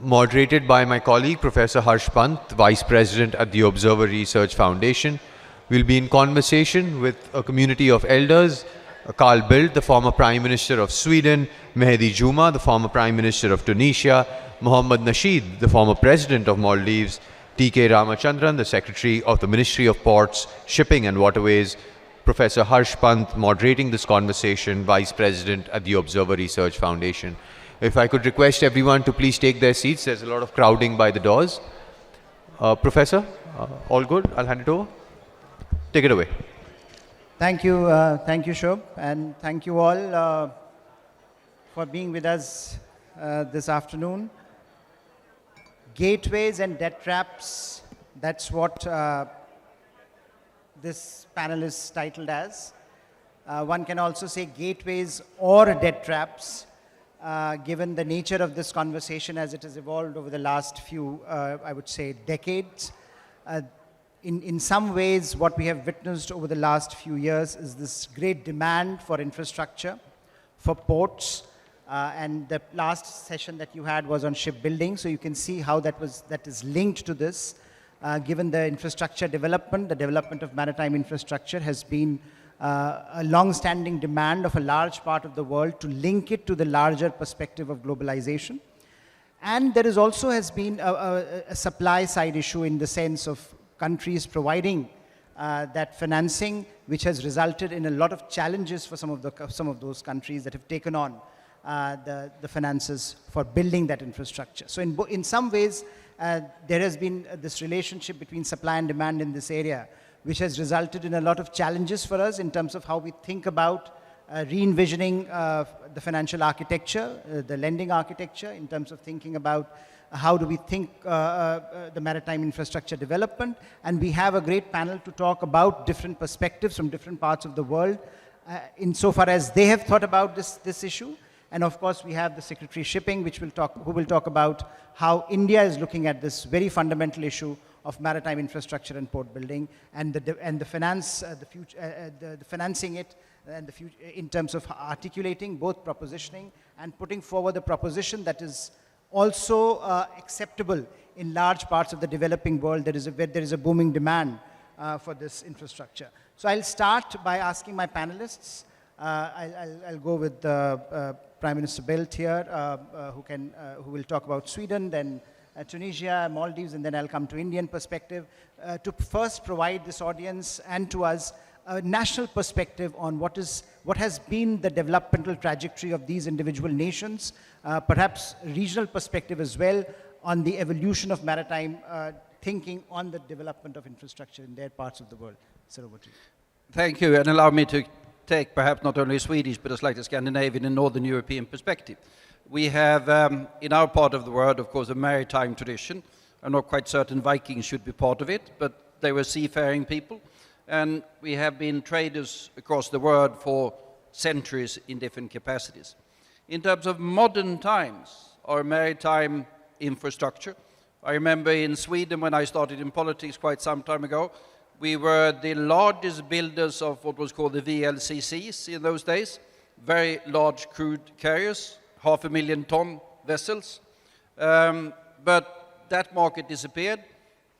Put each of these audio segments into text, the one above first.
moderated by my colleague, Professor Harsh Pant, Vice President at the Observer Research Foundation. We'll be in conversation with a community of elders, Carl Bildt, the former Prime Minister of Sweden, Mehdi Juma, the former Prime Minister of Tunisia, Mohammad Nasheed, the former President of Maldives, T.K. Ramachandran, the Secretary of the Ministry of Ports, Shipping and Waterways, Professor Harsh Pant moderating this conversation, Vice President at the Observer Research Foundation. If I could request everyone to please take their seats. There's a lot of crowding by the doors. Professor, all good? I'll hand it over. Take it away. Thank you, Shobh, and thank you all for being with us this afternoon. Gateways and debt traps, that's what this panel is titled as. One can also say gateways or debt traps, given the nature of this conversation as it has evolved over the last few, I would say, decades. In some ways, what we have witnessed over the last few years is this great demand for infrastructure, for ports, and the last session that you had was on shipbuilding, so you can see how that is linked to this. Given the infrastructure development, the development of maritime infrastructure has been a long-standing demand of a large part of the world to link it to the larger perspective of globalization. And there is also has been a supply side issue in the sense of countries providing that financing, which has resulted in a lot of challenges for some of those countries that have taken on the finances for building that infrastructure. So in some ways, there has been this relationship between supply and demand in this area, which has resulted in a lot of challenges for us in terms of how we think about re-envisioning the financial architecture, the lending architecture, in terms of thinking about how do we think the maritime infrastructure development. And we have a great panel to talk about different perspectives from different parts of the world insofar as they have thought about this issue. And of course, we have the Secretary of Shipping, who will talk about how India is looking at this very fundamental issue of maritime infrastructure and port building, and the financing it, and the future in terms of articulating both propositioning and putting forward a proposition that is also acceptable in large parts of the developing world. There is a booming demand for this infrastructure. So I'll start by asking my panelists. I'll go with Prime Minister Bildt here, who will talk about Sweden, then Tunisia, Maldives, and then I'll come to Indian perspective to first provide this audience and to us a national perspective on what has been the developmental trajectory of these individual nations, perhaps regional perspective as well on the evolution of maritime thinking on the development of infrastructure in their parts of the world. Sir, over to you. Thank you, and allow me to take perhaps not only a Swedish, but a slightly Scandinavian and Northern European perspective. We have, in our part of the world, of course, a maritime tradition. I'm not quite certain Vikings should be part of it, but they were seafaring people. And we have been traders across the world for centuries in different capacities. In terms of modern times, our maritime infrastructure, I remember in Sweden when I started in politics quite some time ago, we were the largest builders of what was called the VLCCs in those days, very large crude carriers, 500,000 ton vessels. But that market disappeared.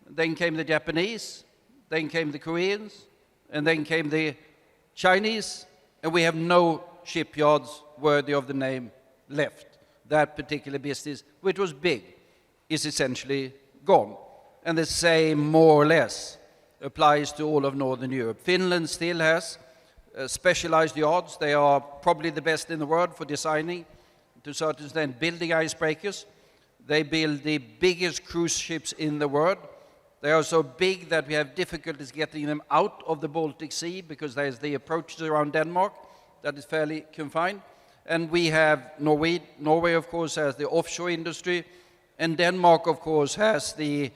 Then came the Japanese, then came the Koreans, and then came the Chinese, and we have no shipyards worthy of the name left. That particular business, which was big, is essentially gone. And the same, more or less, applies to all of Northern Europe. Finland still has specialized yards. They are probably the best in the world for designing, to a certain extent, building icebreakers. They build the biggest cruise ships in the world. They are so big that we have difficulties getting them out of the Baltic Sea because there's the approaches around Denmark that is fairly confined. And we have Norway. Norway, of course, has the offshore industry. And Denmark, of course, has the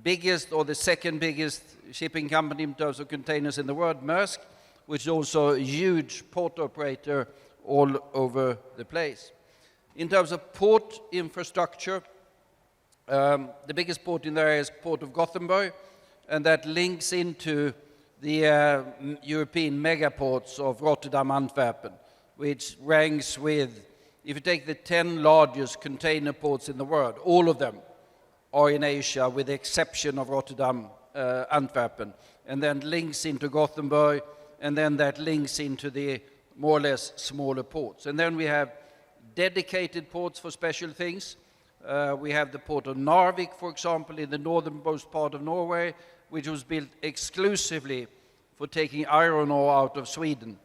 biggest or the second biggest shipping company in terms of containers in the world, Maersk, which is also a huge port operator all over the place. In terms of port infrastructure, the biggest port in there is Port of Gothenburg, and that links into the European megaports of Rotterdam, Antwerp, which ranks with if you take the 10 largest container ports in the world, all of them are in Asia, with the exception of Rotterdam, Antwerp, and then links into Gothenburg, and then that links into the more or less smaller ports. And then we have dedicated ports for special things. We have the port of Narvik, for example, in the northernmost part of Norway, which was built exclusively for taking iron ore out of Sweden,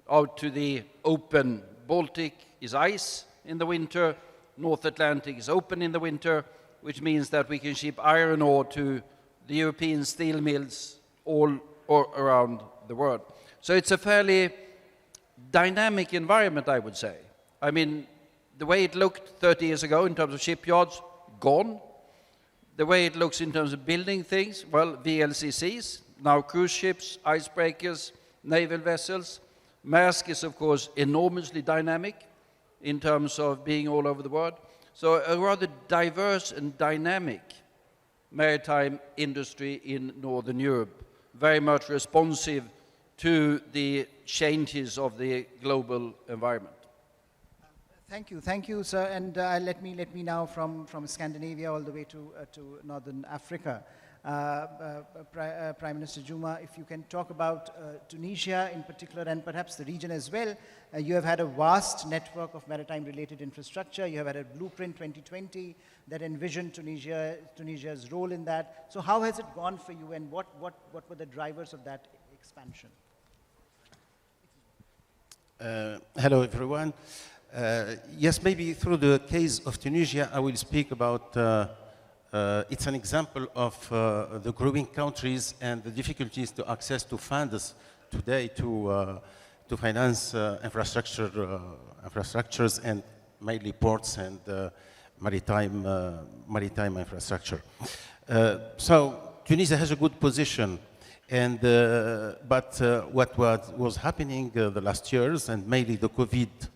out to the open. Baltic is ice in the winter, North Atlantic is open in the winter, which means that we can ship iron ore to the European steel mills all around the world. So it's a fairly dynamic environment, I would say. I mean, the way it looked 30 years ago in terms of shipyards, gone. The way it looks in terms of building things, well, VLCCs, now cruise ships, icebreakers, naval vessels. Maersk is, of course, enormously dynamic in terms of being all over the world. So a rather diverse and dynamic maritime industry in Northern Europe, very much responsive to the changes of the global environment. Thank you, sir. And let me now from Scandinavia all the way to Northern Africa. Prime Minister Juma, if you can talk about Tunisia in particular, and perhaps the region as well. You have had a vast network of maritime-related infrastructure. You have had a Blueprint 2020 that envisioned Tunisia's role in that. So how has it gone for you, and what were the drivers of that expansion? Hello, everyone. Yes, maybe through the case of Tunisia, I will speak about, it's an example of the growing countries and the difficulties to access to funds today to finance infrastructures and mainly ports and maritime infrastructure. So Tunisia has a good position. And, but what was happening the last years, and mainly the COVID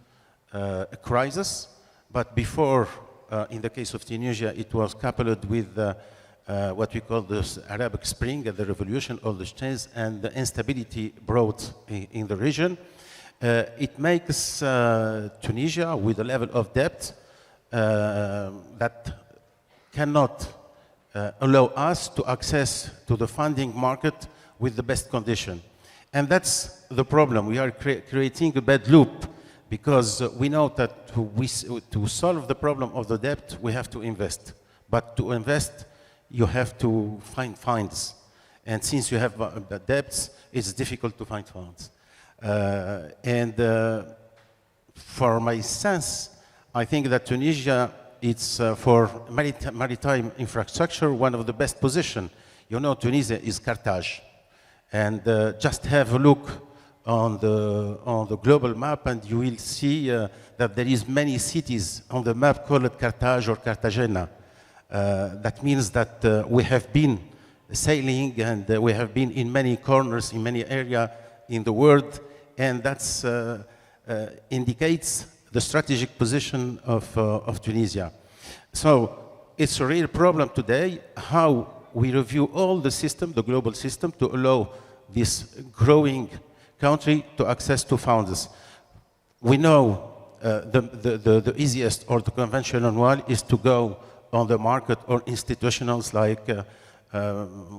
crisis, but before, in the case of Tunisia, it was coupled with what we call the Arab Spring and the revolution of the states and the instability brought in the region. It makes Tunisia with a level of debt that cannot allow us to access to the funding market with the best condition. And that's the problem. We are creating a bad loop, because we know that to solve the problem of the debt, we have to invest. But to invest, you have to find funds. And since you have debts, it's difficult to find funds. For my sense, I think that Tunisia, it's for maritime infrastructure, one of the best position. You know, Tunisia is Carthage. And just have a look on the global map, and you will see that there is many cities on the map called Carthage or Cartagena. That means that we have been sailing, and we have been in many corners, in many areas in the world, and that indicates the strategic position of Tunisia. So it's a real problem today how we review all the system, the global system, to allow this growing country to access to funds. We know the easiest or the conventional one is to go on the market or institutionals like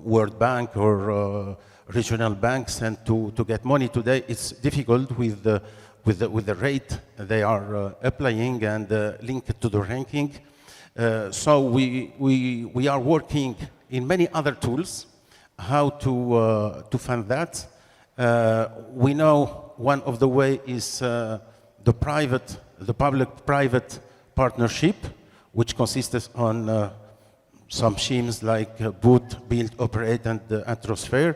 World Bank or regional banks, and to get money today. It's difficult with the rate they are applying and linked to the ranking. So we are working in many other tools how to fund that. We know one of the way is the public-private partnership, which consists on some schemes like build, operate, and transfer.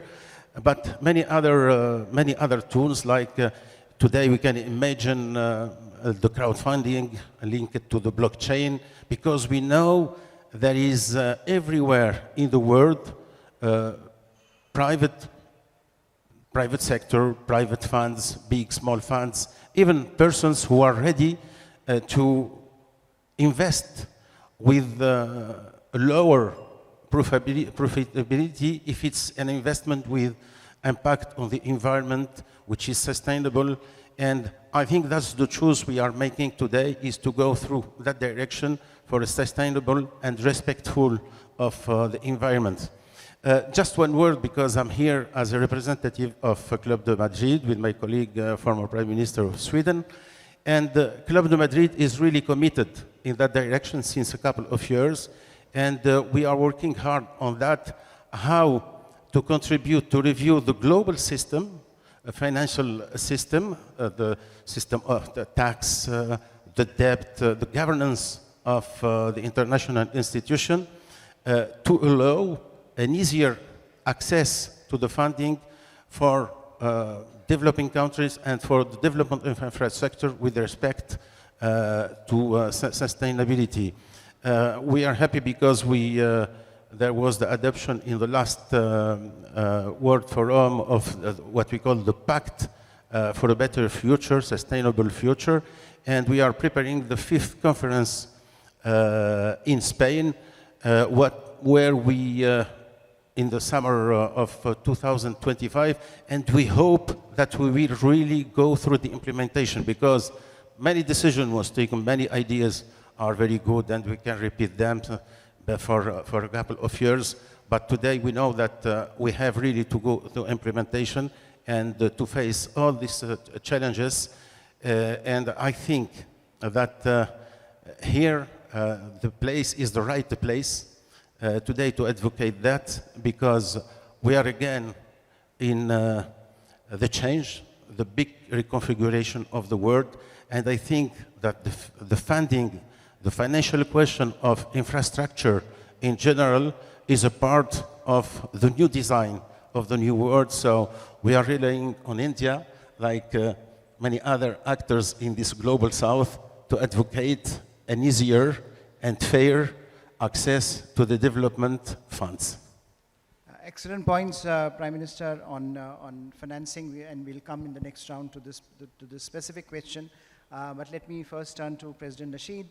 But many other tools, like today we can imagine the crowdfunding linked to the blockchain, because we know there is everywhere in the world private sector, private funds, big, small funds, even persons who are ready to invest with a lower profitability if it's an investment with impact on the environment, which is sustainable, And I think that's the choice we are making today, is to go through that direction for a sustainable and respectful of the environment. Just one word, because I'm here as a representative of Club de Madrid with my colleague, former Prime Minister of Sweden. And Club de Madrid is really committed in that direction since a couple of years. And we are working hard on that, how to contribute to review the global system, a financial system, the system of the tax, the debt, the governance of the international institution, to allow an easier access to the funding for developing countries and for the development of infrastructure with respect to sustainability. We are happy because there was the adoption in the last World Forum of what we call the Pact for a Better Future, Sustainable Future, and we are preparing the 5th conference in Spain, where we in the summer of 2025, and we hope that we will really go through the implementation, because many decisions was taken, many ideas are very good, and we can repeat them for a couple of years. But today we know that we have really to go to implementation and to face all these challenges. And I think that here the place is the right place today to advocate that, because we are again in the change, the big reconfiguration of the world, and I think that the funding, the financial question of infrastructure in general is a part of the new design of the new world. So we are relying on India, like many other actors in this global south, to advocate an easier and fair access to the development funds. Excellent points, Prime Minister, on financing, and we'll come in the next round to this specific question. But let me first turn to President Nasheed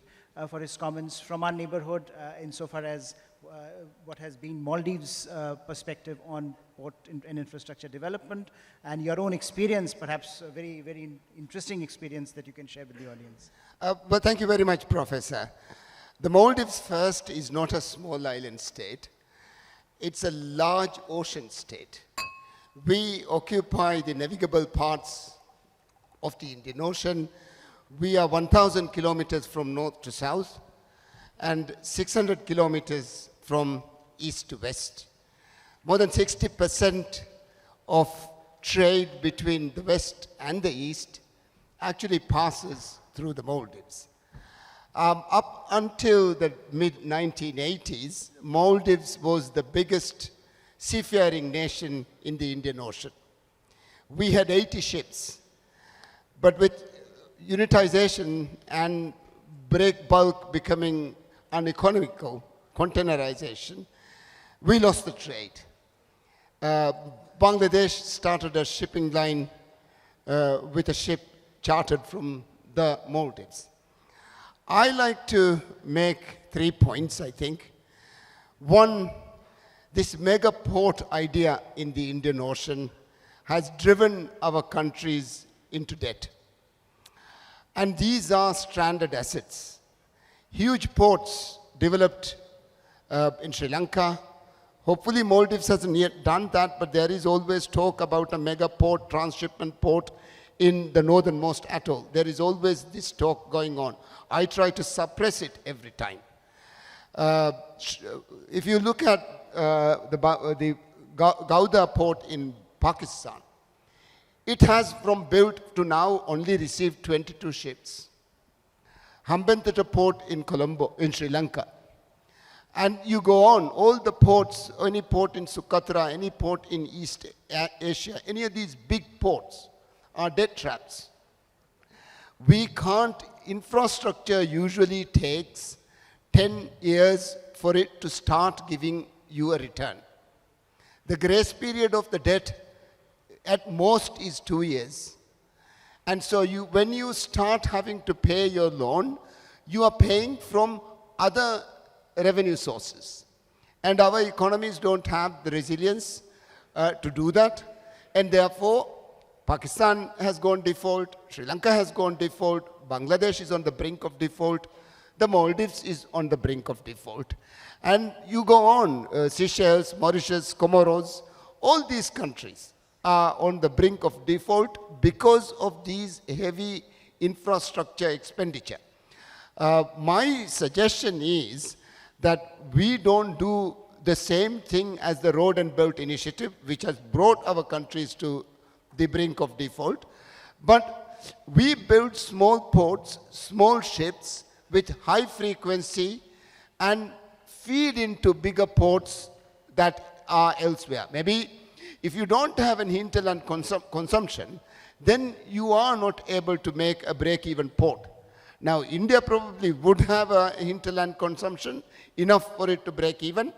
for his comments from our neighborhood insofar as what has been Maldives' perspective on port and infrastructure development, and your own experience, perhaps a very, very interesting experience that you can share with the audience. Well, thank you very much, Professor. The Maldives first is not a small island state. It's a large ocean state. We occupy the navigable parts of the Indian Ocean. We are 1,000 kilometers from north to south and 600 kilometers from east to west. More than 60% of trade between the west and the east actually passes through the Maldives. Up until the mid-1980s, Maldives was the biggest seafaring nation in the Indian Ocean. We had 80 ships, but with unitization and break bulk becoming uneconomical, containerization, we lost the trade. Bangladesh started a shipping line with a ship chartered from the Maldives. I like to make 3 points, I think. One, this mega port idea in the Indian Ocean has driven our countries into debt. And these are stranded assets. Huge ports developed in Sri Lanka. Hopefully Maldives hasn't yet done that, but there is always talk about a mega port, transshipment port in the northernmost atoll. There is always this talk going on. I try to suppress it every time. If you look at the Gauda port in Pakistan, it has from built to now only received 22 ships. Hambantota port in Colombo, in Sri Lanka. And you go on, all the ports, any port in Sumatra, any port in East Asia, any of these big ports are debt traps. We can't, infrastructure usually takes 10 years for it to start giving you a return. The grace period of the debt at most is 2 years. And so when you start having to pay your loan, you are paying from other revenue sources. And our economies don't have the resilience to do that. And therefore, Pakistan has gone default, Sri Lanka has gone default, Bangladesh is on the brink of default, the Maldives is on the brink of default. And you go on, Seychelles, Mauritius, Comoros, all these countries are on the brink of default because of these heavy infrastructure expenditure. My suggestion is that we don't do the same thing as the Road and Belt Initiative, which has brought our countries to the brink of default, but we build small ports, small ships with high frequency and feed into bigger ports that are elsewhere. Maybe if you don't have an hinterland consumption, then you are not able to make a break-even port. Now, India probably would have a hinterland consumption enough for it to break even,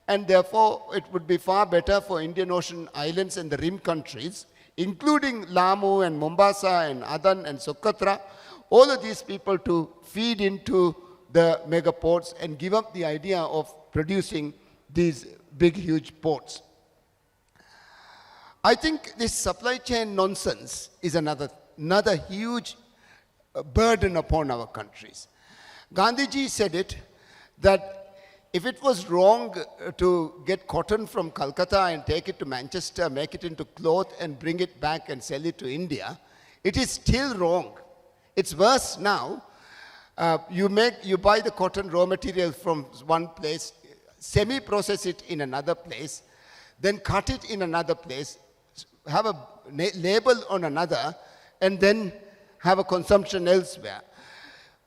and therefore it would be far better for Indian Ocean islands and the rim countries, including Lamu and Mombasa and Adan and Socotra, all of these people to feed into the mega ports and give up the idea of producing these big, huge ports. I think this supply chain nonsense is another huge burden upon our countries. Gandhiji said it, that if it was wrong to get cotton from Calcutta and take it to Manchester, make it into cloth and bring it back and sell it to India, it is still wrong. It's worse now. You buy the cotton raw material from one place, semi-process it in another place, then cut it in another place, have a label on another, and then have a consumption elsewhere.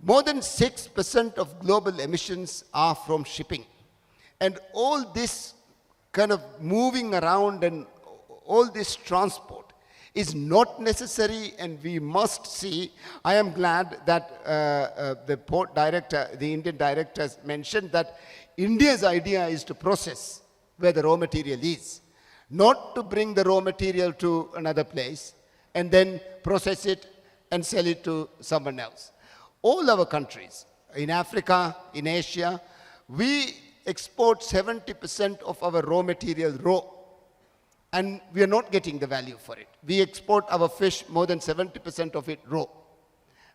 More than 6% of global emissions are from shipping. And all this kind of moving around and all this transport is not necessary, and we must see. I am glad that the port director, the Indian director, has mentioned that India's idea is to process where the raw material is, not to bring the raw material to another place and then process it and sell it to someone else. All our countries, in Africa, in Asia, we export 70% of our raw material raw, and we are not getting the value for it. We export our fish, more than 70% of it raw.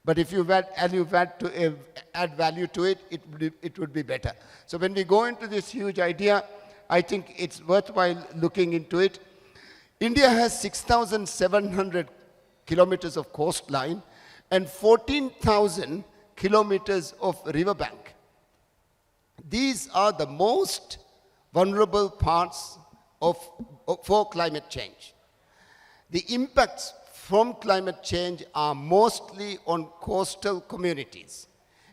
But if you add value to it, it would be better. So when we go into this huge idea, I think it's worthwhile looking into it. India has 6,700 kilometers of coastline and 14,000 kilometers of riverbank. These are the most vulnerable parts for climate change. The impacts from climate change are mostly on coastal communities.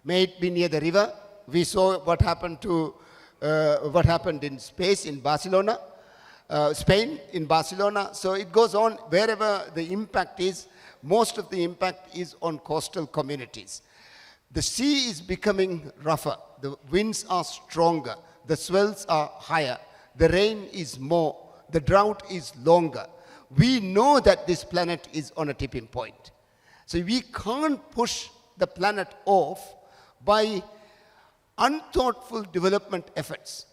May it be near the river. We saw what happened in Spain, in Barcelona. So it goes on wherever the impact is. Most of the impact is on coastal communities. The sea is becoming rougher. The winds are stronger. The swells are higher. The rain is more. The drought is longer. We know that this planet is on a tipping point. So we can't push the planet off by unthoughtful development efforts.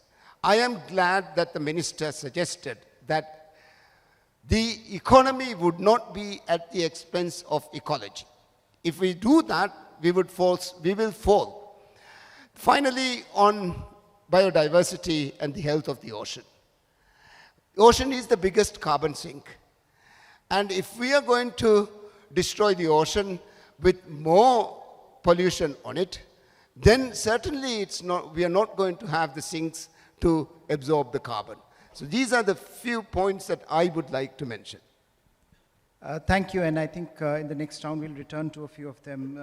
I am glad that the minister suggested that the economy would not be at the expense of ecology. If we do that, we will fall. Finally, on biodiversity and the health of the ocean. The ocean is the biggest carbon sink. And if we are going to destroy the ocean with more pollution on it, then certainly we are not going to have the sinks to absorb the carbon. So these are the few points that I would like to mention. Thank you, and I think in the next round we'll return to a few of them,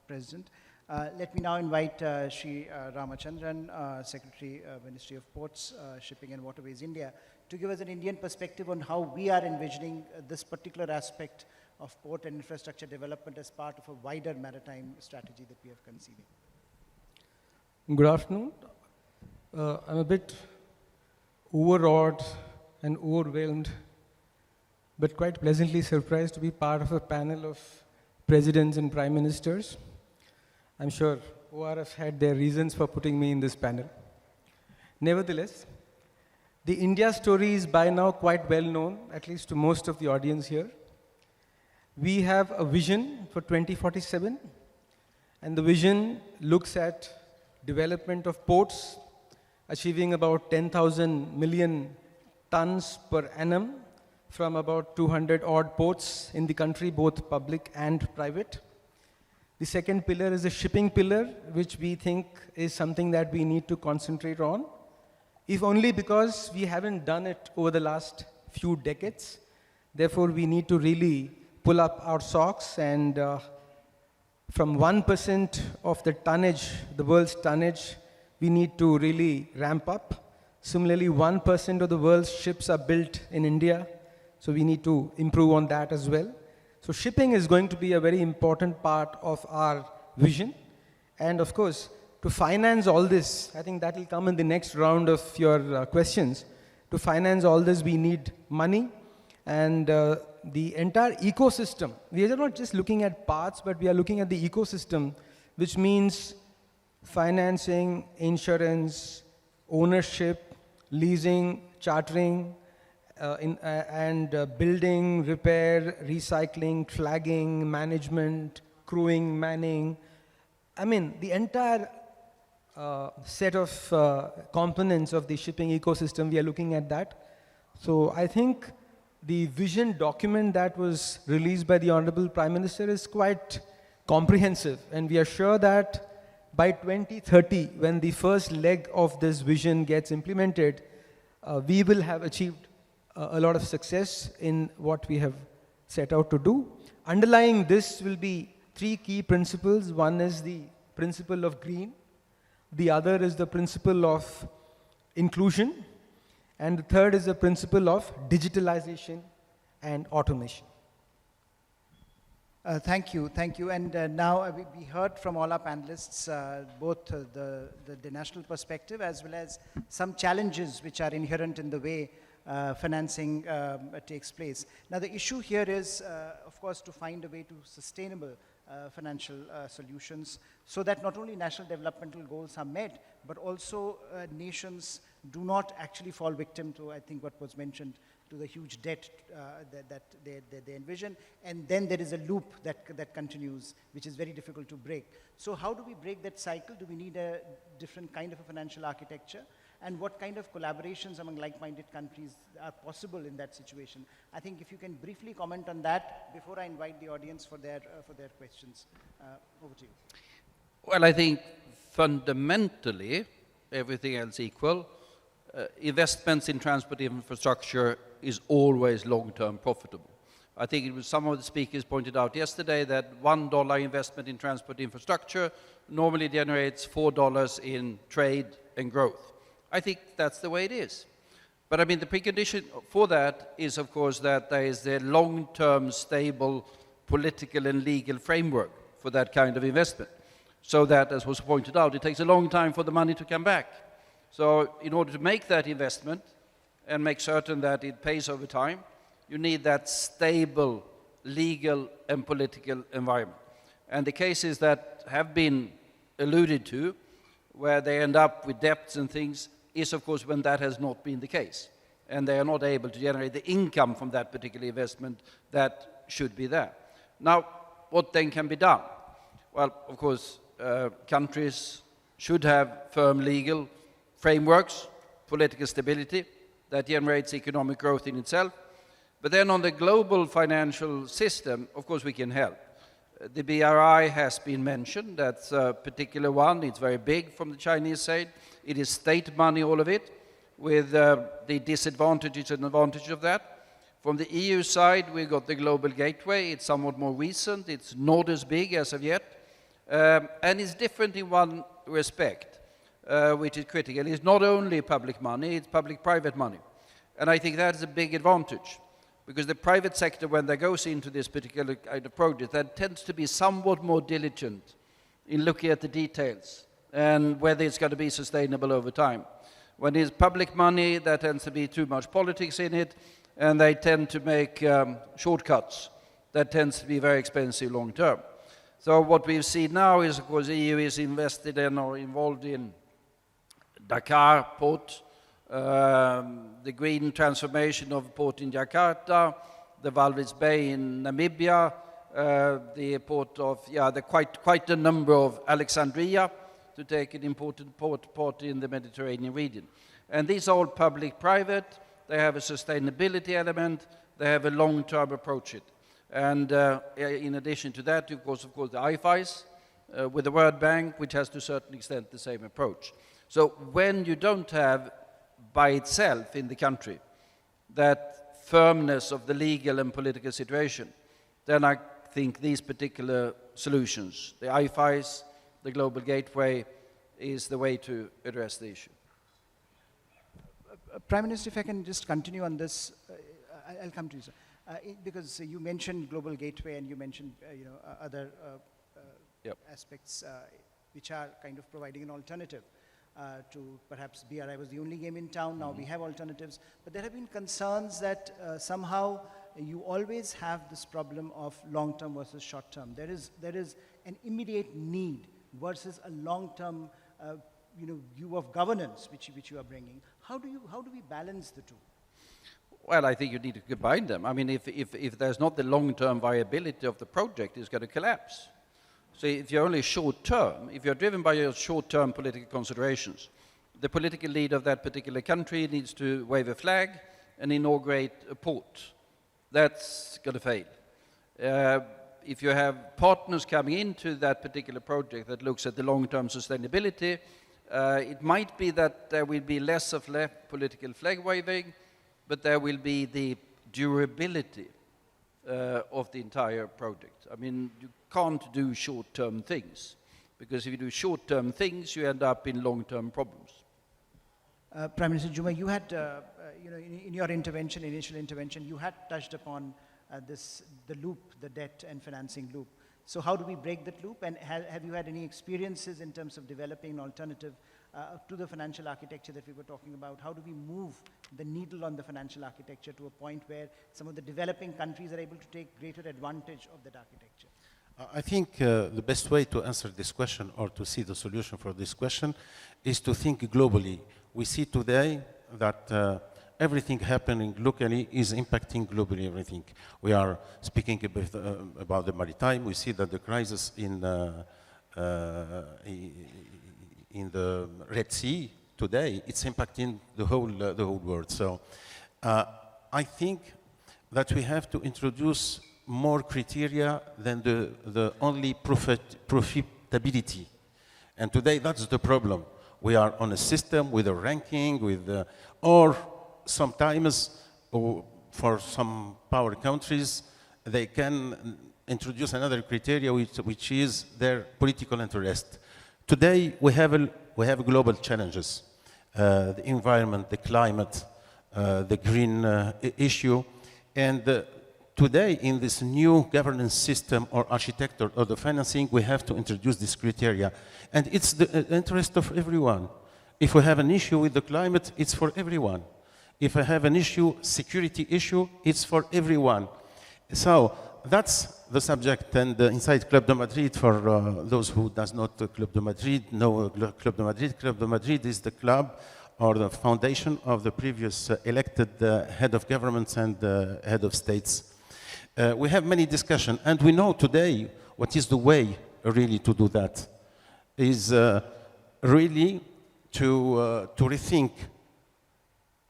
President. Let me now invite Shri Ramachandran, Secretary, Ministry of Ports, Shipping and Waterways, India, to give us an Indian perspective on how we are envisioning this particular aspect of port and infrastructure development as part of a wider maritime strategy that we have conceived. Good afternoon. I'm a bit overawed and overwhelmed, but quite pleasantly surprised to be part of a panel of presidents and prime ministers. I'm sure ORF had their reasons for putting me in this panel. Nevertheless, the India story is by now quite well known, at least to most of the audience here. We have a vision for 2047, and the vision looks at development of ports, achieving about 10,000 million tons per annum from about 200 odd ports in the country, both public and private. The second pillar is the shipping pillar, which we think is something that we need to concentrate on, if only because we haven't done it over the last few decades. Therefore, we need to really pull up our socks and from 1% of the tonnage, the world's tonnage, we need to really ramp up. Similarly, 1% of the world's ships are built in India, so we need to improve on that as well. So shipping is going to be a very important part of our vision. And of course, to finance all this, I think that will come in the next round of your questions. To finance all this, we need money. And the entire ecosystem, we are not just looking at parts, but we are looking at the ecosystem, which means financing, insurance, ownership, leasing, chartering, building, repair, recycling, flagging, management, crewing, manning. I mean, the entire set of components of the shipping ecosystem, we are looking at that. So I think the vision document that was released by the Honorable Prime Minister is quite comprehensive, and we are sure that by 2030, when the first leg of this vision gets implemented, we will have achieved a lot of success in what we have set out to do. Underlying this will be three key principles. One is the principle of green, the other is the principle of inclusion, and the third is the principle of digitalization and automation. Thank you. And now we heard from all our panelists, both the national perspective as well as some challenges which are inherent in the way financing takes place. Now the issue here is, of course, to find a way to sustainable financial solutions so that not only national developmental goals are met, but also nations do not actually fall victim to, I think what was mentioned, to the huge debt that they envision. And then there is a loop that continues, which is very difficult to break. So how do we break that cycle? Do we need a different kind of a financial architecture? And what kind of collaborations among like-minded countries are possible in that situation? I think if you can briefly comment on that before I invite the audience for their questions. Over to you. Well, I think fundamentally, everything else equal, investments in transport infrastructure is always long-term profitable. I think it was some of the speakers pointed out yesterday that $1 investment in transport infrastructure normally generates $4 in trade and growth. I think that's the way it is. But I mean, the precondition for that is, of course, that there is a long-term stable political and legal framework for that kind of investment. So that, as was pointed out, it takes a long time for the money to come back. So in order to make that investment and make certain that it pays over time, you need that stable legal and political environment. And the cases that have been alluded to, where they end up with debts and things, is of course when that has not been the case. And they are not able to generate the income from that particular investment that should be there. Now, what then can be done? Well, of course, countries should have firm legal frameworks, political stability that generates economic growth in itself. But then on the global financial system, of course, we can help. The BRI has been mentioned. That's a particular one. It's very big from the Chinese side. It is state money, all of it, with the disadvantages and advantages of that. From the EU side, we've got the Global Gateway. It's somewhat more recent. It's not as big as of yet. And it's different in one respect, which is critical. It's not only public money, it's public-private money. And I think that is a big advantage, because the private sector, when they goes into this particular kind of project, that tends to be somewhat more diligent in looking at the details and whether it's going to be sustainable over time. When it's public money, there tends to be too much politics in it, and they tend to make shortcuts. That tends to be very expensive long term. So what we've seen now is, of course, the EU is invested in or involved in Dakar port, the green transformation of port in Jakarta, the Walvis Bay in Namibia, the port of, quite a number of Alexandria, to take an important port in the Mediterranean region. And these are all public-private, they have a sustainability element, they have a long-term approach it. And in addition to that, of course, the IFIs with the World Bank, which has to a certain extent the same approach. So when you don't have by itself in the country that firmness of the legal and political situation, then I think these particular solutions, the IFIs, the Global Gateway, is the way to address the issue. Prime Minister, if I can just continue on this, I'll come to you, sir. Because you mentioned Global Gateway and you mentioned other aspects which are kind of providing an alternative to perhaps BRI was the only game in town. Now we have alternatives, but there have been concerns that somehow you always have this problem of long-term versus short-term. There is an immediate need versus a long-term view of governance which you are bringing. How do we balance the two? Well, I think you need to combine them. I mean, if there's not the long-term viability of the project, it's going to collapse. So if you're only short-term, if you're driven by your short-term political considerations, the political leader of that particular country needs to wave a flag and inaugurate a port. That's going to fail. If you have partners coming into that particular project that looks at the long-term sustainability, it might be that there will be less of political flag waving, but there will be the durability of the entire project. I mean, you can't do short-term things, because if you do short-term things, you end up in long-term problems. Prime Minister Juma, you had, in your initial intervention, you had touched upon the loop, the debt and financing loop. So how do we break that loop? And have you had any experiences in terms of developing an alternative to the financial architecture that we were talking about? How do we move the needle on the financial architecture to a point where some of the developing countries are able to take greater advantage of that architecture? I think the best way to answer this question or to see the solution for this question is to think globally. We see today that everything happening locally is impacting globally everything. We are speaking about the maritime. We see that the crisis in the Red Sea today, it's impacting the whole world. So I think that we have to introduce more criteria than the only profitability. And today that's the problem. We are on a system with a ranking, or sometimes for some power countries, they can introduce another criteria which is their political interest. Today we have global challenges, the environment, the climate, the green issue, and today in this new governance system or architecture of the financing, we have to introduce this criteria. And it's the interest of everyone. If we have an issue with the climate, it's for everyone. If I have an issue, security issue, it's for everyone. So that's the subject. And inside Club de Madrid, for those who does not Club de Madrid, know Club de Madrid. Club de Madrid is the club or the foundation of the previous elected head of governments and head of states. We have many discussions, and we know today what is the way really to do that, is really to rethink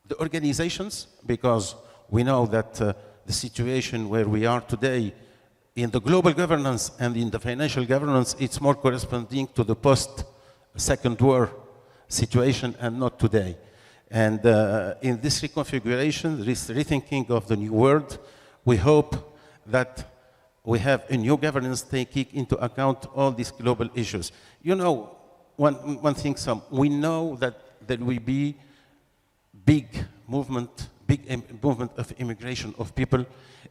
the organizations, because we know that the situation where we are today in the global governance and in the financial governance, it's more corresponding to the post-Second War situation and not today. And in this reconfiguration, this rethinking of the new world, we hope that we have a new governance taking into account all these global issues. You know, one thing, we know that there will be big movement of immigration of people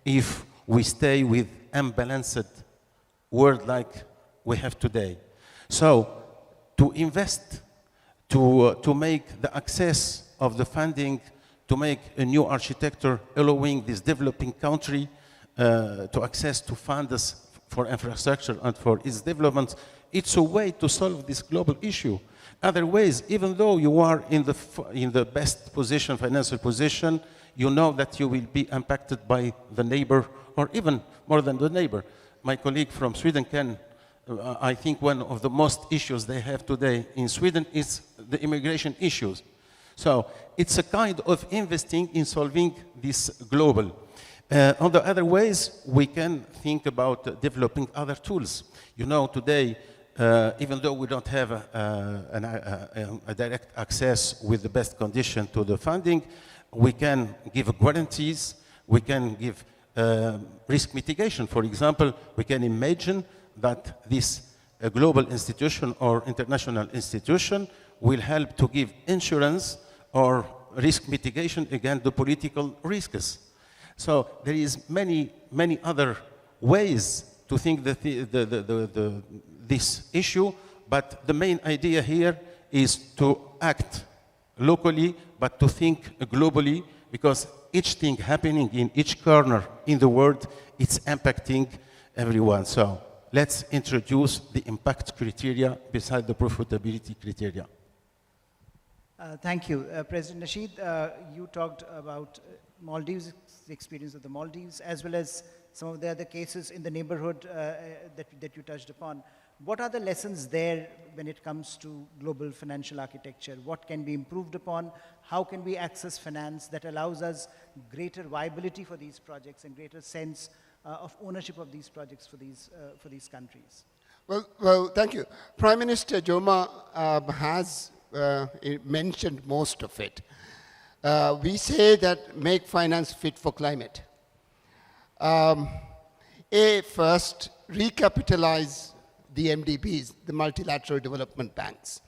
if we stay with unbalanced world like we have today. So to invest, to make the access of the funding, to make a new architecture allowing this developing country to access to funds for infrastructure and for its development, it's a way to solve this global issue. Otherwise, even though you are in the best position, financial position, you know that you will be impacted by the neighbor, or even more than the neighbor. My colleague from Sweden can, I think one of the most issues they have today in Sweden is the immigration issues. So it's a kind of investing in solving this global. On the other ways, we can think about developing other tools. You know, today, even though we don't have a direct access with the best condition to the funding, we can give guarantees, we can give risk mitigation. For example, we can imagine that this global institution or international institution will help to give insurance or risk mitigation against the political risks. So there is many other ways to think that this issue, but the main idea here is to act locally, but to think globally, because each thing happening in each corner in the world, it's impacting everyone. So let's introduce the impact criteria beside the profitability criteria. Thank you. President Nasheed, you talked about Maldives, the experience of the Maldives, as well as some of the other cases in the neighborhood that you touched upon. What are the lessons there when it comes to global financial architecture? What can be improved upon? How can we access finance that allows us greater viability for these projects and greater sense of ownership of these projects for these countries? Well, thank you. Prime Minister Joma has mentioned most of it. We say that make finance fit for climate. First, recapitalize the MDBs, the multilateral development banks,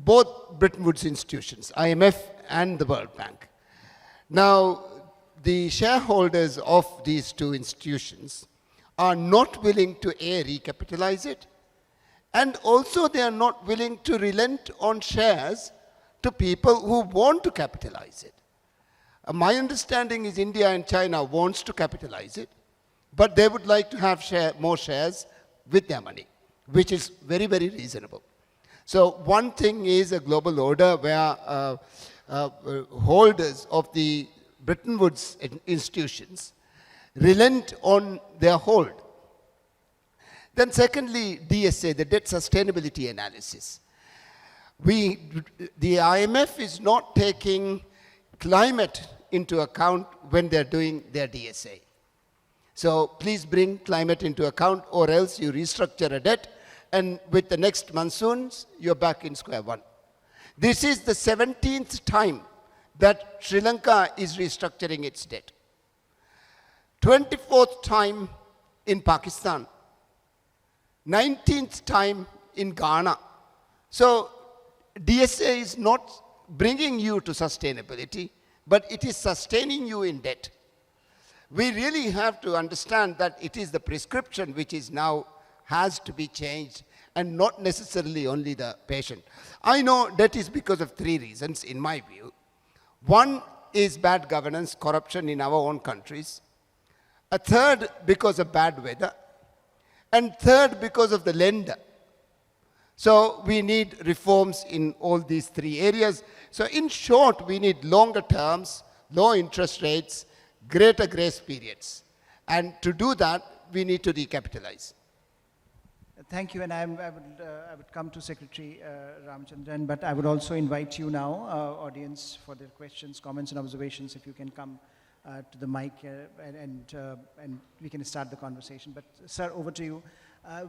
both Bretton Woods institutions, IMF and the World Bank. Now, the shareholders of these two institutions are not willing to recapitalize it, and also they are not willing to relent on shares to people who want to capitalize it. My understanding is India and China wants to capitalize it, but they would like to have more shares with their money, which is very, very reasonable. So one thing is a global order where holders of the Bretton Woods institutions relent on their hold. Then secondly, DSA, the debt sustainability analysis. The IMF is not taking climate into account when they're doing their DSA. So please bring climate into account, or else you restructure a debt, and with the next monsoons, you're back in square one. This is the 17th time that Sri Lanka is restructuring its debt. 24th time in Pakistan. 19th time in Ghana. So DSA is not bringing you to sustainability, but it is sustaining you in debt. We really have to understand that it is the prescription which is now has to be changed, and not necessarily only the patient. I know debt is because of three reasons, in my view. One is bad governance, corruption in our own countries. A third, because of bad weather. And third, because of the lender. So we need reforms in all these three areas. So in short, we need longer terms, low interest rates, greater grace periods. And to do that, we need to recapitalize. Thank you, and I would come to Secretary Ramachandran, but I would also invite you now, audience, for their questions, comments, and observations. If you can come to the mic and we can start the conversation. But sir, over to you.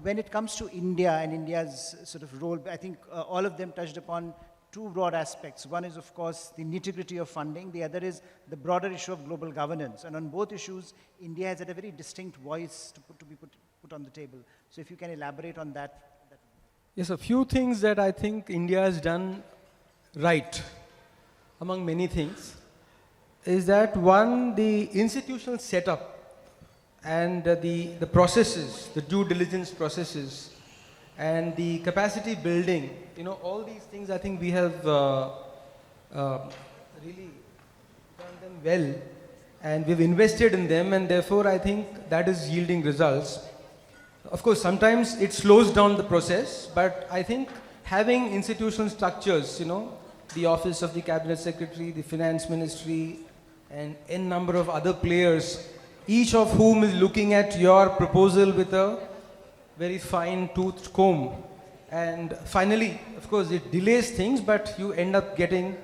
When it comes to India and India's sort of role, I think all of them touched upon two broad aspects. One is, of course, the nitty-gritty of funding. The other is the broader issue of global governance. And on both issues, India has had a very distinct voice to be put on the table. So if you can elaborate on that. Yes, a few things that I think India has done right, among many things, is that one, the institutional setup and the processes, the due diligence processes, and the capacity building, all these things I think we have really done them well, and we've invested in them, and therefore I think that is yielding results. Of course, sometimes it slows down the process, but I think having institutional structures, the office of the cabinet secretary, the finance ministry, and n number of other players, each of whom is looking at your proposal with a very fine toothed comb. And finally, of course, it delays things, but you end up getting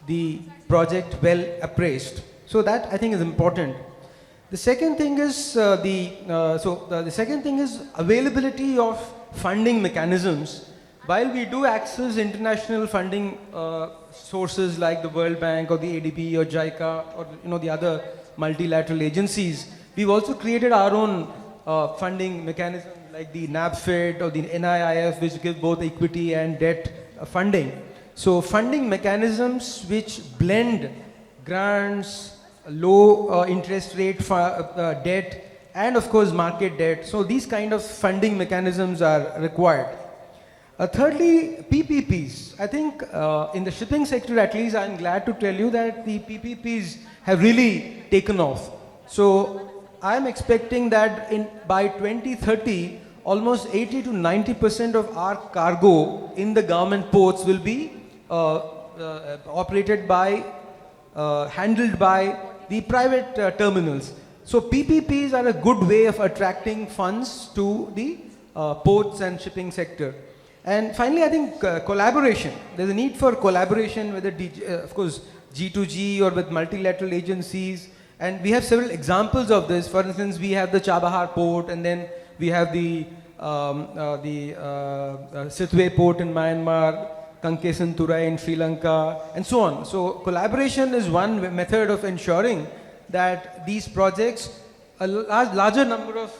the project well appraised. So that I think is important. The second thing is the second thing is availability of funding mechanisms. While we do access international funding sources like the World Bank or the ADB or JICA or the other multilateral agencies, we've also created our own funding mechanism like the NABFID or the NIIF, which give both equity and debt funding. So funding mechanisms which blend grants, low interest rate debt, and of course market debt. So these kind of funding mechanisms are required. Thirdly, PPPs. I think in the shipping sector at least, I'm glad to tell you that the PPPs have really taken off. So I'm expecting that by 2030, almost 80 to 90% of our cargo in the government ports will be operated by, handled by the private terminals. So PPPs are a good way of attracting funds to the ports and shipping sector. And finally, I think collaboration. There's a need for collaboration with of course, G2G or with multilateral agencies. And we have several examples of this. For instance, we have the Chabahar port, and then we have the Sitwe port in Myanmar, Kankesanturai in Sri Lanka, and so on. So collaboration is one method of ensuring that these projects, a larger number of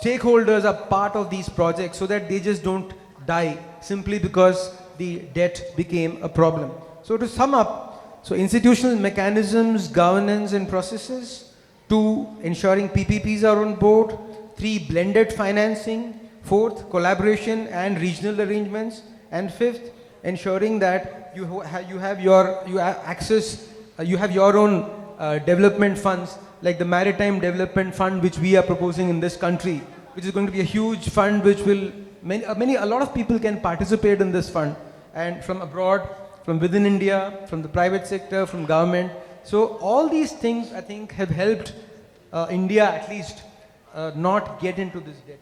stakeholders are part of these projects so that they just don't die simply because the debt became a problem. So to sum up, so institutional mechanisms, governance and processes. 2, ensuring PPPs are on board. 3, blended financing. 4th, collaboration and regional arrangements. And 5th, ensuring that you have your own development funds, like the Maritime Development Fund, which we are proposing in this country, which is going to be a huge fund, which will a lot of people can participate in this fund, and from abroad, from within India, from the private sector, from government. So all these things, I think, have helped India at least not get into this debt.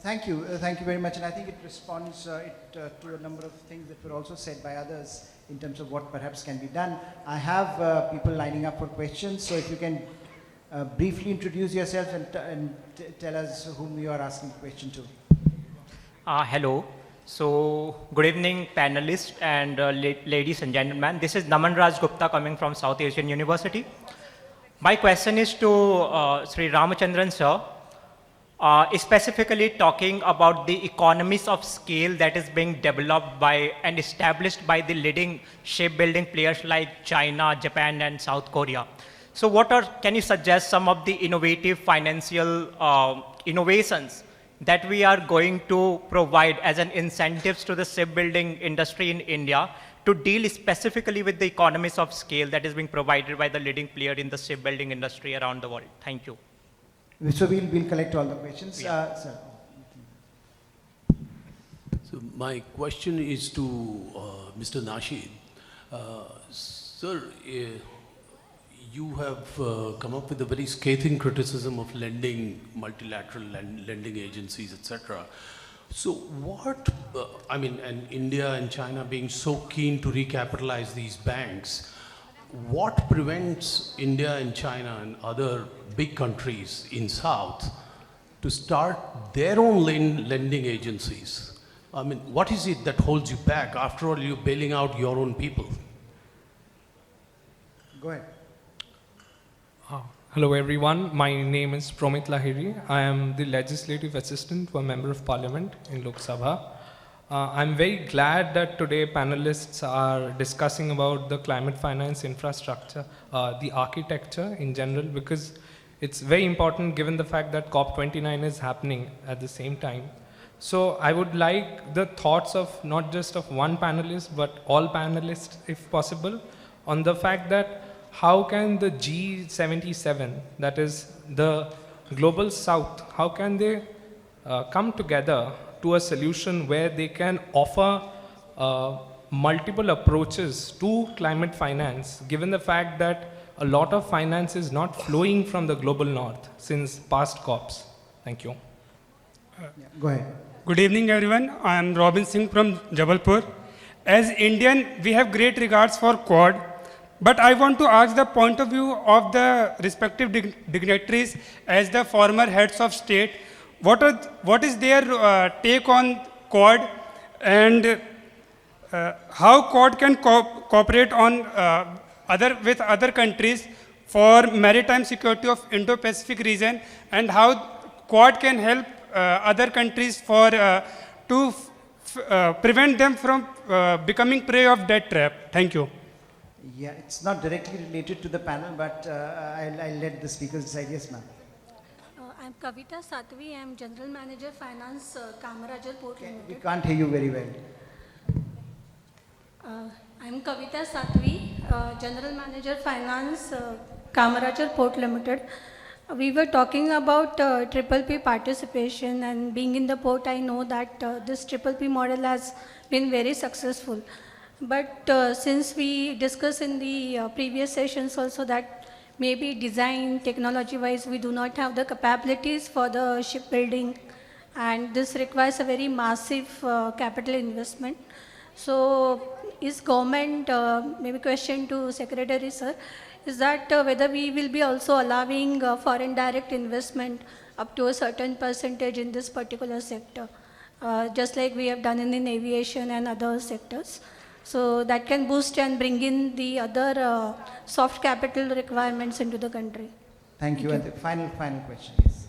Thank you very much, and I think it responds to a number of things that were also said by others in terms of what perhaps can be done. I have people lining up for questions, so if you can briefly introduce yourself and tell us whom you are asking the question to. Hello. So, good evening, panelists and ladies and gentlemen. This is Naman Raj Gupta coming from South Asian University. My question is to Sri Ramachandran sir. Specifically talking about the economies of scale that is being developed by and established by the leading shipbuilding players like China, Japan, and South Korea. So can you suggest some of the innovative financial innovations that we are going to provide as an incentives to the shipbuilding industry in India to deal specifically with the economies of scale that is being provided by the leading player in the shipbuilding industry around the world? Thank you. So we'll collect all the questions. Yeah. Sir. So my question is to Mr. Nasheed. Sir, you have come up with a very scathing criticism of lending, multilateral lending agencies, etc. So what, and India and China being so keen to recapitalize these banks, what prevents India and China and other big countries in South to start their own lending agencies? What is it that holds you back? After all, you're bailing out your own people. Go ahead. Hello everyone, my name is Promit Lahiri. I am the Legislative Assistant to a Member of Parliament in Lok Sabha. I'm very glad that today panelists are discussing about the climate finance infrastructure, the architecture in general, because it's very important given the fact that COP29 is happening at the same time. So I would like the thoughts of not just of one panelist, but all panelists, if possible, on the fact that how can the G77, that is the Global South, how can they come together to a solution where they can offer multiple approaches to climate finance, given the fact that a lot of finance is not flowing from the global north since past COPs? Thank you. Go ahead. Good evening, everyone. I am Robin Singh from Jabalpur. As Indian, we have great regards for Quad, but I want to ask the point of view of the respective dignitaries as the former heads of state. What is their take on Quad, and how Quad can cooperate on with other countries for maritime security of Indo-Pacific region, and how Quad can help other countries for to prevent them from becoming prey of debt trap. Thank you. Yeah, it's not directly related to the panel, but I'll let the speakers decide. Yes, ma'am. I'm Kavita Satvi. I'm General Manager Finance, Kamarajal Port We Limited. can't hear you very well. I'm Kavita Satvi, General Manager Finance, Kamarajal Port Limited. We were talking about Triple P participation, and being in the port, I know that this Triple P model has been very successful. But since we discussed in the previous sessions also that maybe design, technology-wise, we do not have the capabilities for the shipbuilding, and this requires a very massive capital investment. So is government, maybe question to Secretary Sir, is that whether we will be also allowing foreign direct investment up to a certain percentage in this particular sector, just like we have done in aviation and other sectors. So that can boost and bring in the other soft capital requirements into the country. Thank you. And the final question is.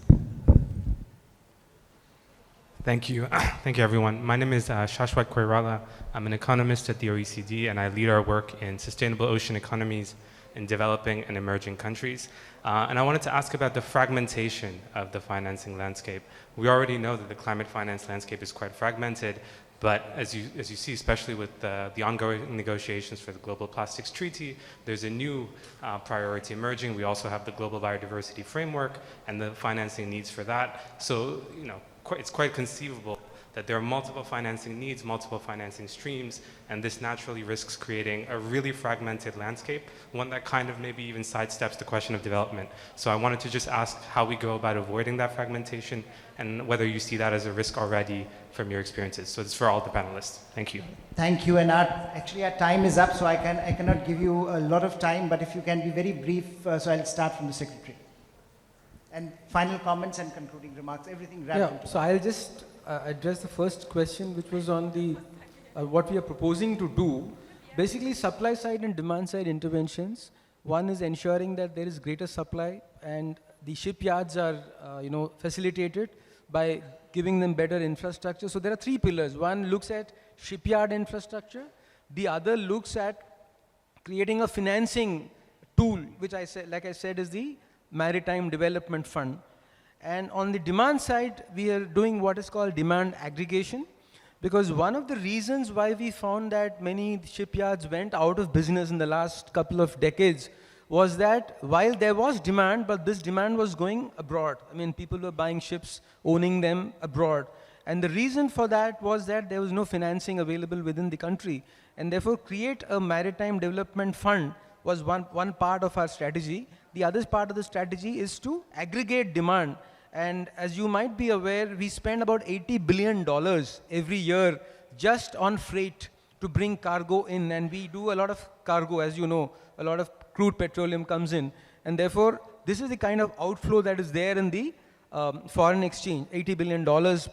Thank you. Thank you, everyone. My name is Shashwat Koirala. I'm an economist at the OECD, and I lead our work in sustainable ocean economies in developing and emerging countries. And I wanted to ask about the fragmentation of the financing landscape. We already know that the climate finance landscape is quite fragmented, but as you see, especially with the ongoing negotiations for the Global Plastics Treaty, there's a new priority emerging. We also have the Global Biodiversity Framework and the financing needs for that. So, it's quite conceivable that there are multiple financing needs, multiple financing streams, and this naturally risks creating a really fragmented landscape, one that kind of maybe even sidesteps the question of development. So I wanted to just ask how we go about avoiding that fragmentation and whether you see that as a risk already from your experiences. So it's for all the panelists. Thank you. Thank you. And actually our time is up, so I cannot give you a lot of time, but if you can be very brief, so I'll start from the Secretary. And final comments and concluding remarks, everything wrapped into So I'll just address the first question, which was on the what we are proposing to do. Basically, supply side and demand side interventions. One is ensuring that there is greater supply, and the shipyards are facilitated by giving them better infrastructure. So there are three pillars. One looks at shipyard infrastructure. The other looks at creating a financing tool, which like I said, is the Maritime Development Fund. And on the demand side, we are doing what is called demand aggregation, because one of the reasons why we found that many shipyards went out of business in the last couple of decades was that while there was demand, but this demand was going abroad. I mean, people were buying ships, owning them abroad. And the reason for that was that there was no financing available within the country. And therefore, create a Maritime Development Fund was one part of our strategy. The other part of the strategy is to aggregate demand. And as you might be aware, we spend about $80 billion every year just on freight to bring cargo in. And we do a lot of cargo, as you know, a lot of crude petroleum comes in. And therefore, this is the kind of outflow that is there in the foreign exchange. $80 billion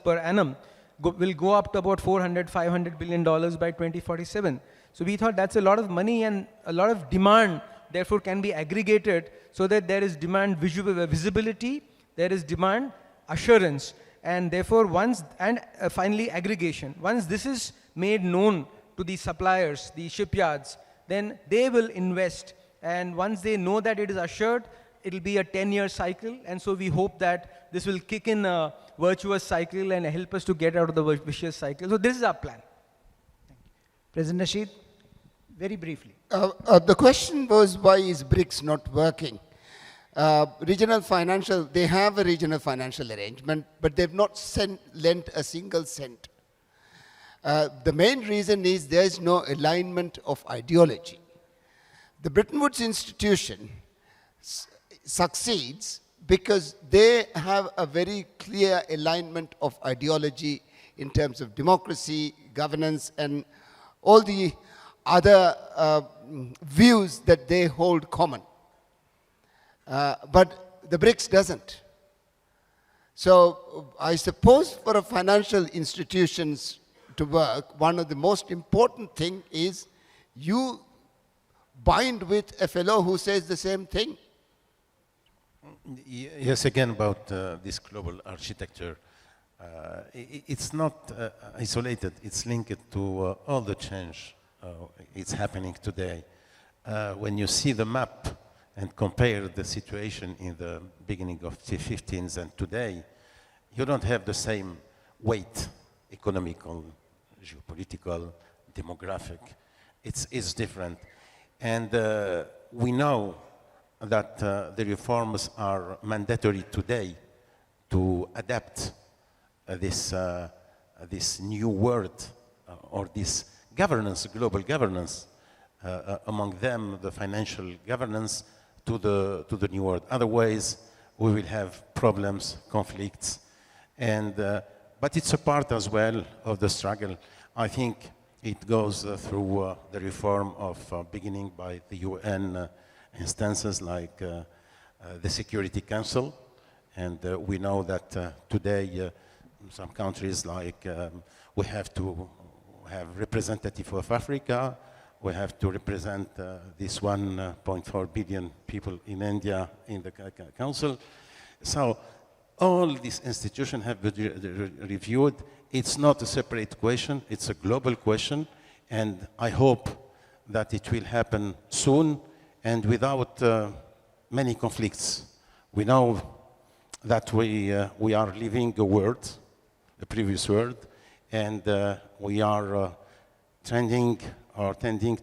per annum will go up to about $400–500 billion by 2047. So we thought that's a lot of money, and a lot of demand, therefore, can be aggregated so that there is demand visibility, there is demand assurance, and therefore finally aggregation. Once this is made known to the suppliers, the shipyards, then they will invest. And once they know that it is assured, it will be a 10-year cycle. And so we hope that this will kick in a virtuous cycle and help us to get out of the vicious cycle. So this is our plan. President Nasheed, very briefly. The question was, why is BRICS not working? They have a regional financial arrangement, but they've not lent a single cent. The main reason is there is no alignment of ideology. The Bretton Woods institution succeeds because they have a very clear alignment of ideology in terms of democracy, governance, and all the other views that they hold common. But the BRICS doesn't. So I suppose for a financial institutions to work, one of the most important thing is you bind with a fellow who says the same thing. Yes, again about this global architecture. It's not isolated, it's linked to all the change it's happening today. When you see the map and compare the situation in the beginning of the 15th and today, you don't have the same weight, economical, geopolitical, demographic. It's different. And we know that the reforms are mandatory today to adapt this new world or this governance, global governance, among them the financial governance to the new world. Otherwise, we will have problems, conflicts, and but it's a part as well of the struggle. I think it goes through the reform of beginning by the UN instances like the Security Council, and we know that today some countries like we have to have representative of Africa, we have to represent this 1.4 billion people in India in the council. So all these institutions have been reviewed. It's not a separate question, it's a global question, and I hope that it will happen soon and without many conflicts. We know that we are living a world, a previous world, and we are tending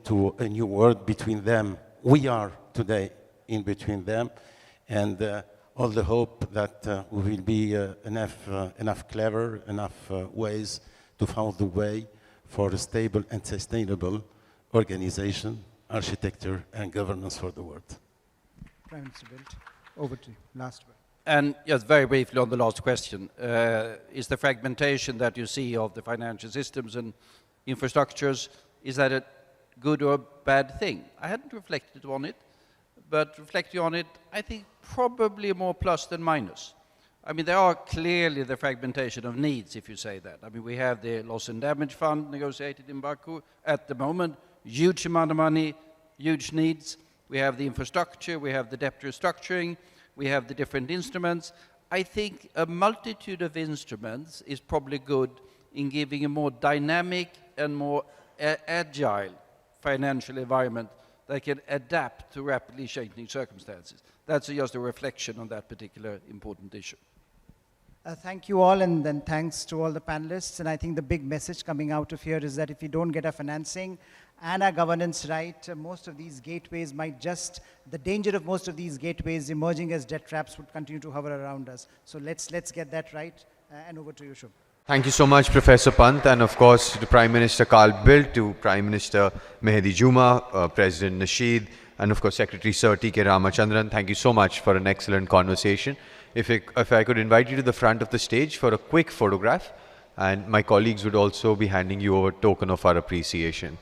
to a new world between them. We are today in between them, and all the hope that we will be enough clever, enough ways to find the way for a stable and sustainable organization, architecture, and governance for the world. Prime Minister Bildt, over to you. Last word. And just very briefly on the last question, is the fragmentation that you see of the financial systems and infrastructures, is that a good or a bad thing? I hadn't reflected on it, but reflecting on it, I think probably more plus than minus. I mean, there are clearly the fragmentation of needs, if you say that. I mean, we have the loss and damage fund negotiated in Baku at the moment, huge amount of money, huge needs. We have the infrastructure, we have the debt restructuring, we have the different instruments. I think a multitude of instruments is probably good in giving a more dynamic and more agile financial environment that can adapt to rapidly changing circumstances. That's just a reflection on that particular important issue. Thank you all, and then thanks to all the panelists. And I think the big message coming out of here is that if we don't get our financing and our governance right, most of these gateways might just, the danger of most of these gateways emerging as debt traps would continue to hover around us. So let's get that right. And over to you, Shubh. Thank you so much, Professor Pant, and of course to Prime Minister Carl Bildt, to Prime Minister Mehdi Juma, President Nasheed, and of course Secretary Sir T.K. Ramachandran. Thank you so much for an excellent conversation. If I could invite you to the front of the stage for a quick photograph, and my colleagues would also be handing you over a token of our appreciation.